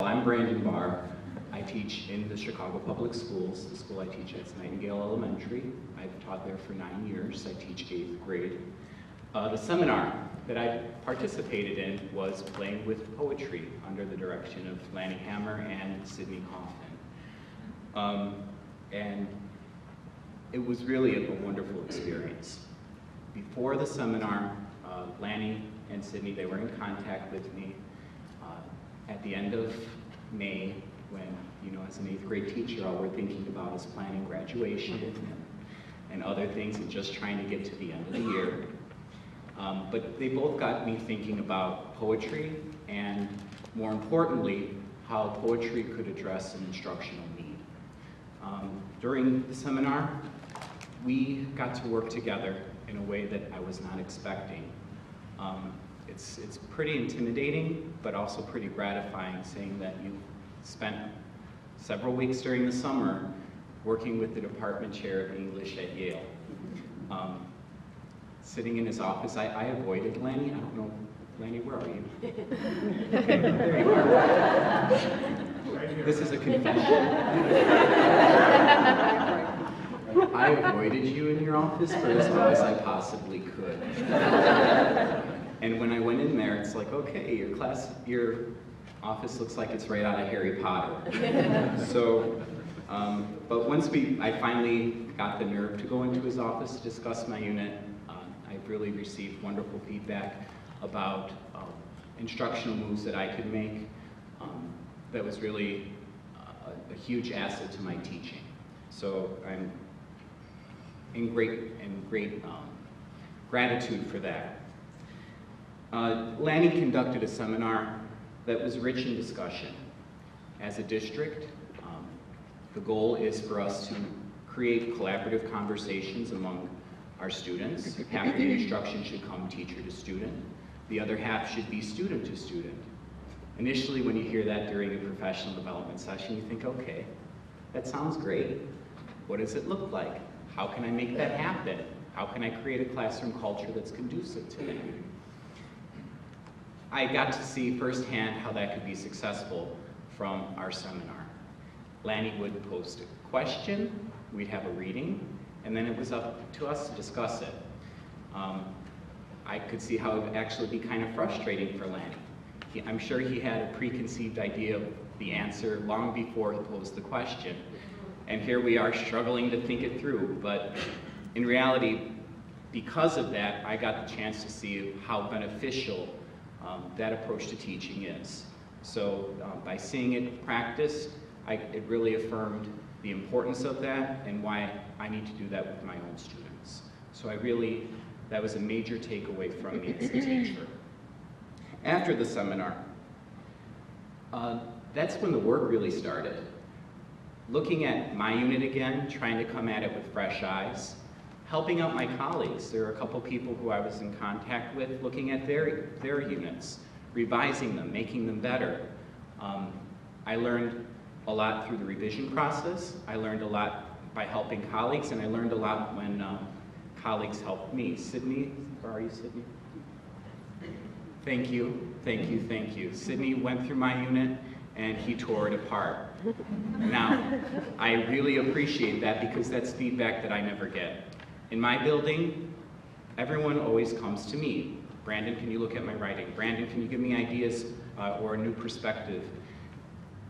I'm Brandon Barr. I teach in the Chicago Public Schools. The school I teach at is Nightingale Elementary. I've taught there for 9 years. I teach 8th grade. The seminar that I participated in was Playing with Poetry under the direction of Lanny Hammer and Sydney Kaufman. And it was really a wonderful experience. Before the seminar, Lanny and Sydney, they were in contact with me at the end of May when, as an 8th grade teacher, all we're thinking about is planning graduation and other things and just trying to get to the end of the year. But they both got me thinking about poetry and, more importantly, how poetry could address an instructional need. During the seminar, we got to work together in a way that I was not expecting. It's pretty intimidating, but also pretty gratifying, saying that you spent several weeks during the summer working with the department chair of English at Yale. Sitting in his office, I avoided Lanny. I don't know, Lanny, where are you? Okay, there you are. This is a confession. I avoided you in your office for as long as I possibly could. And when I went in there, it's like, okay, your office looks like it's right out of Harry Potter. So, but once I finally got the nerve to go into his office to discuss my unit, I've really received wonderful feedback about instructional moves that I could make. That was really a huge asset to my teaching. So I'm in great gratitude for that. Lanny conducted a seminar that was rich in discussion. As a district, the goal is for us to create collaborative conversations among our students. Half of the instruction should come teacher to student. The other half should be student to student. Initially, when you hear that during a professional development session, you think, okay, that sounds great. What does it look like? How can I make that happen? How can I create a classroom culture that's conducive to that? I got to see firsthand how that could be successful from our seminar. Lanny would post a question, we'd have a reading, and then it was up to us to discuss it. I could see how it would actually be kind of frustrating for Lanny. I'm sure he had a preconceived idea of the answer long before he posed the question. And here we are struggling to think it through, but in reality, because of that, I got the chance to see how beneficial that approach to teaching is. So by seeing it practiced, it really affirmed the importance of that and why I need to do that with my own students. So that was a major takeaway from me as a teacher. After the seminar, that's when the work really started. Looking at my unit again, trying to come at it with fresh eyes, helping out my colleagues. There are a couple people who I was in contact with, looking at their units, revising them, making them better. I learned a lot through the revision process. I learned a lot by helping colleagues, and I learned a lot when colleagues helped me. Sydney, where are you, Sydney? Thank you, thank you, thank you. Sydney went through my unit and he tore it apart. Now, I really appreciate that because that's feedback that I never get. In my building, everyone always comes to me. Brandon, can you look at my writing? Brandon, can you give me ideas or a new perspective?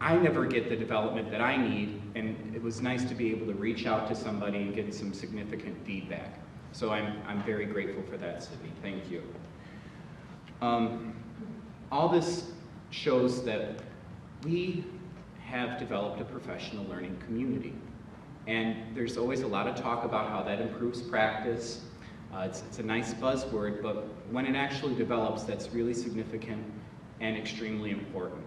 I never get the development that I need, and it was nice to be able to reach out to somebody and get some significant feedback. So I'm very grateful for that, Sydney. Thank you. All this shows that we have developed a professional learning community. And there's always a lot of talk about how that improves practice. It's a nice buzzword, but when it actually develops, that's really significant and extremely important.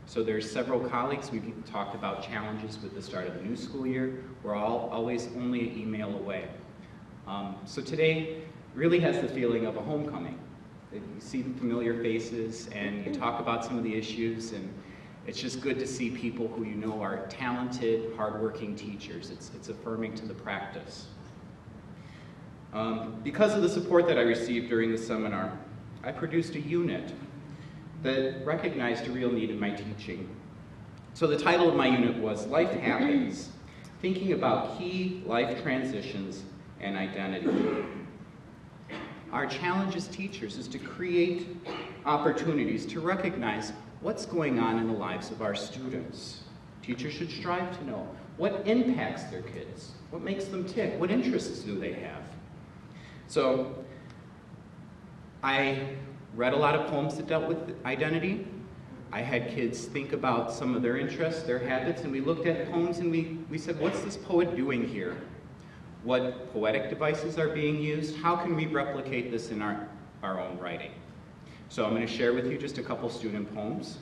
So there's several colleagues, we've talked about challenges with the start of the new school year. We're always only an email away. So today really has the feeling of a homecoming. You see the familiar faces and you talk about some of the issues, and it's just good to see people who you know are talented, hardworking teachers. It's affirming to the practice. Because of the support that I received during the seminar, I produced a unit that recognized a real need in my teaching. So the title of my unit was Life Happens, thinking about key life transitions and identity. Our challenge as teachers is to create opportunities to recognize what's going on in the lives of our students. Teachers should strive to know what impacts their kids, what makes them tick, what interests do they have. So I read a lot of poems that dealt with identity. I had kids think about some of their interests, their habits, and we looked at poems and we said, what's this poet doing here? What poetic devices are being used? How can we replicate this in our own writing? So I'm going to share with you just a couple student poems.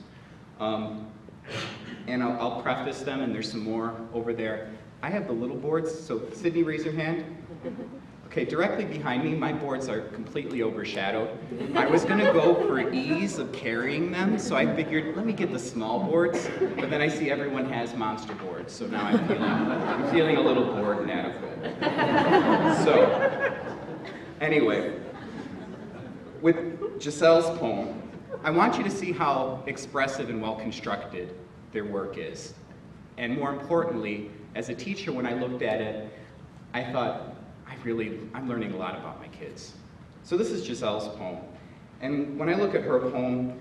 And I'll preface them, and there's some more over there. I have the little boards, so Sydney, raise your hand. Okay, directly behind me, my boards are completely overshadowed. I was going to go for ease of carrying them, so I figured, let me get the small boards, but then I see everyone has monster boards, so now I'm feeling a little bored and inadequate. So, anyway, with Giselle's poem, I want you to see how expressive and well-constructed their work is. And more importantly, as a teacher, when I looked at it, I thought, I'm learning a lot about my kids. So this is Giselle's poem. And when I look at her poem,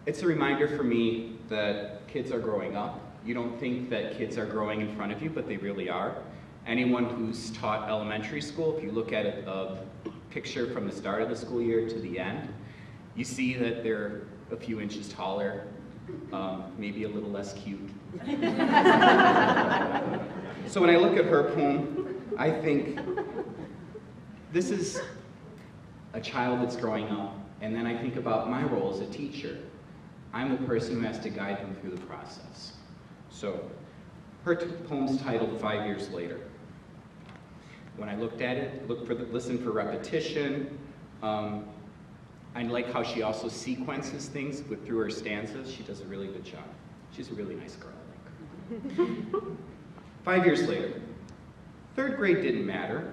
it's a reminder for me that kids are growing up. You don't think that kids are growing in front of you, but they really are. Anyone who's taught elementary school, if you look at a picture from the start of the school year to the end, you see that they're a few inches taller, maybe a little less cute. So when I look at her poem, I think this is a child that's growing up, and then I think about my role as a teacher. I'm the person who has to guide them through the process. So her poem's titled 5 Years Later. When I looked at it, listened for repetition. I like how she also sequences things through her stanzas. She does a really good job. She's a really nice girl, I think. 5 years later. Third grade didn't matter.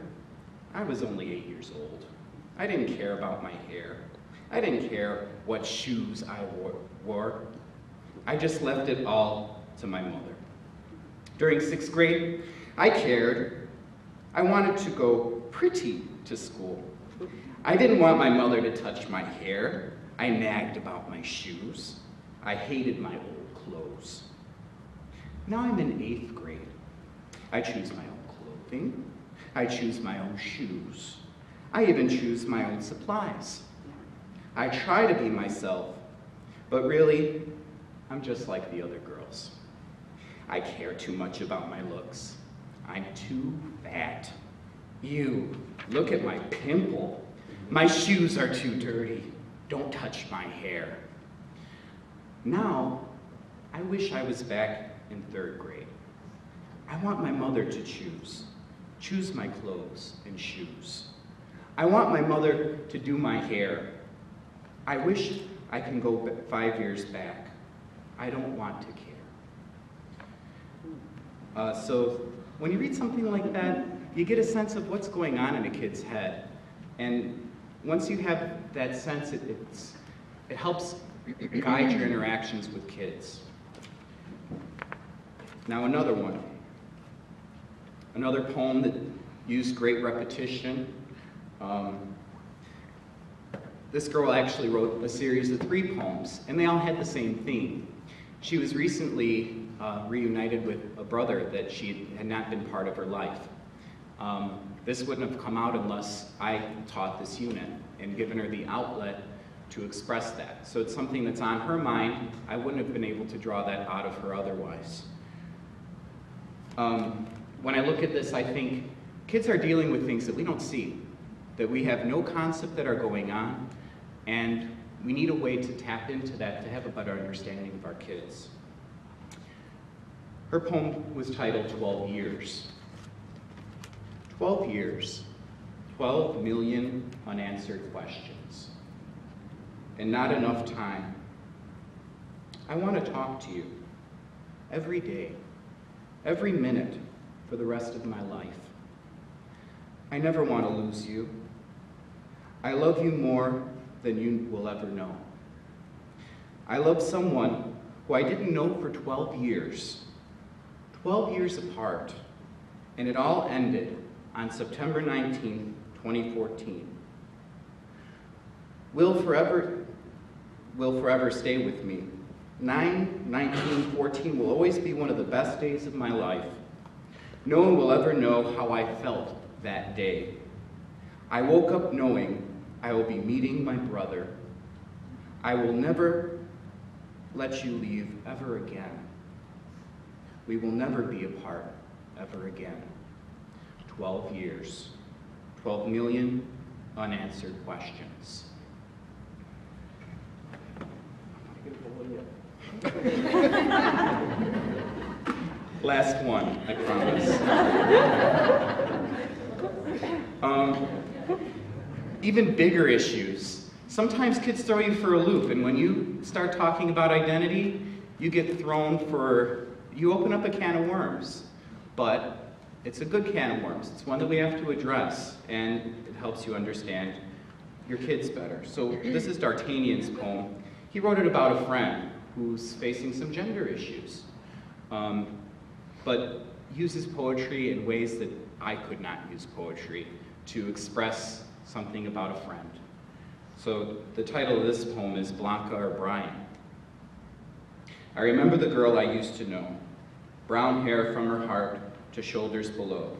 I was only 8 years old. I didn't care about my hair. I didn't care what shoes I wore. I just left it all to my mother. During 6th grade, I cared. I wanted to go pretty to school. I didn't want my mother to touch my hair. I nagged about my shoes. I hated my old clothes. Now I'm in 8th grade. I choose my own clothing. I choose my own shoes. I even choose my own supplies. I try to be myself, but really, I'm just like the other girls. I care too much about my looks. I'm too fat. Ew, look at my pimple. My shoes are too dirty. Don't touch my hair. Now, I wish I was back in 3rd grade. I want my mother to choose my clothes and shoes. I want my mother to do my hair. I wish I can go 5 years back. I don't want to care. So when you read something like that, you get a sense of what's going on in a kid's head. And once you have that sense, it helps guide your interactions with kids. Now another one. Another poem that used great repetition. This girl actually wrote a series of 3 poems, and they all had the same theme. She was recently reunited with a brother that she had not been part of her life. This wouldn't have come out unless I taught this unit and given her the outlet to express that. So it's something that's on her mind. I wouldn't have been able to draw that out of her otherwise. When I look at this, I think kids are dealing with things that we don't see, that we have no concept that are going on, and we need a way to tap into that to have a better understanding of our kids. Her poem was titled 12 Years. 12 years, 12 million unanswered questions, and not enough time. I want to talk to you every day, every minute for the rest of my life. I never want to lose you. I love you more than you will ever know. I love someone who I didn't know for 12 years. 12 years apart, and it all ended on September 19th, 2014. Will forever stay with me. 9/19/14 will always be one of the best days of my life. No one will ever know how I felt that day. I woke up knowing I will be meeting my brother. I will never let you leave ever again. We will never be apart ever again. 12 years, 12 million unanswered questions. Last one, I promise. Even bigger issues. Sometimes kids throw you for a loop, and when you start talking about identity, you get you open up a can of worms. But it's a good can of worms. It's one that we have to address, and it helps you understand your kids better. So this is D'Artagnan's poem. He wrote it about a friend who's facing some gender issues, but uses poetry in ways that I could not use poetry to express something about a friend. So the title of this poem is Blanca or Brian. I remember the girl I used to know, brown hair from her heart to shoulders below,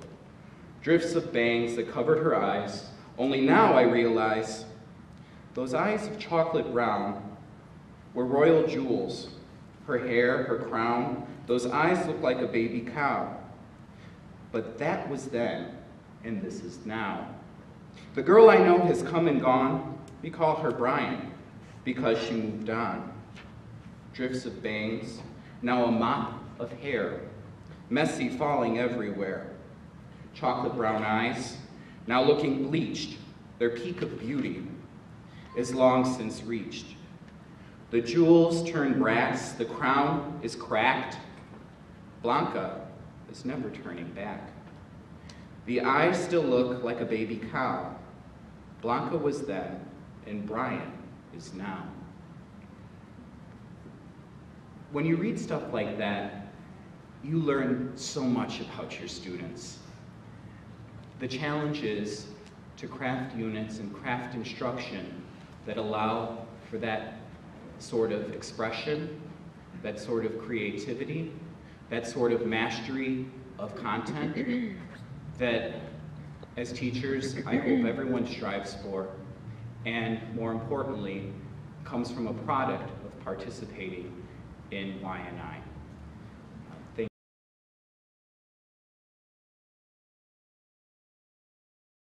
drifts of bangs that covered her eyes. Only now I realize those eyes of chocolate brown were royal jewels. Her hair, her crown, those eyes looked like a baby cow. But that was then, and this is now. The girl I know has come and gone. We call her Brian because she moved on. Drifts of bangs, now a mop of hair, messy falling everywhere. Chocolate brown eyes, now looking bleached, their peak of beauty is long since reached. The jewels turn brass, the crown is cracked. Blanca is never turning back. The eyes still look like a baby cow. Blanca was then, and Brian is now. When you read stuff like that, you learn so much about your students. The challenge is to craft units and craft instruction that allow for that sort of expression, that sort of creativity, that sort of mastery of content that, as teachers, I hope everyone strives for, and more importantly, comes from a product of participating in Y&I.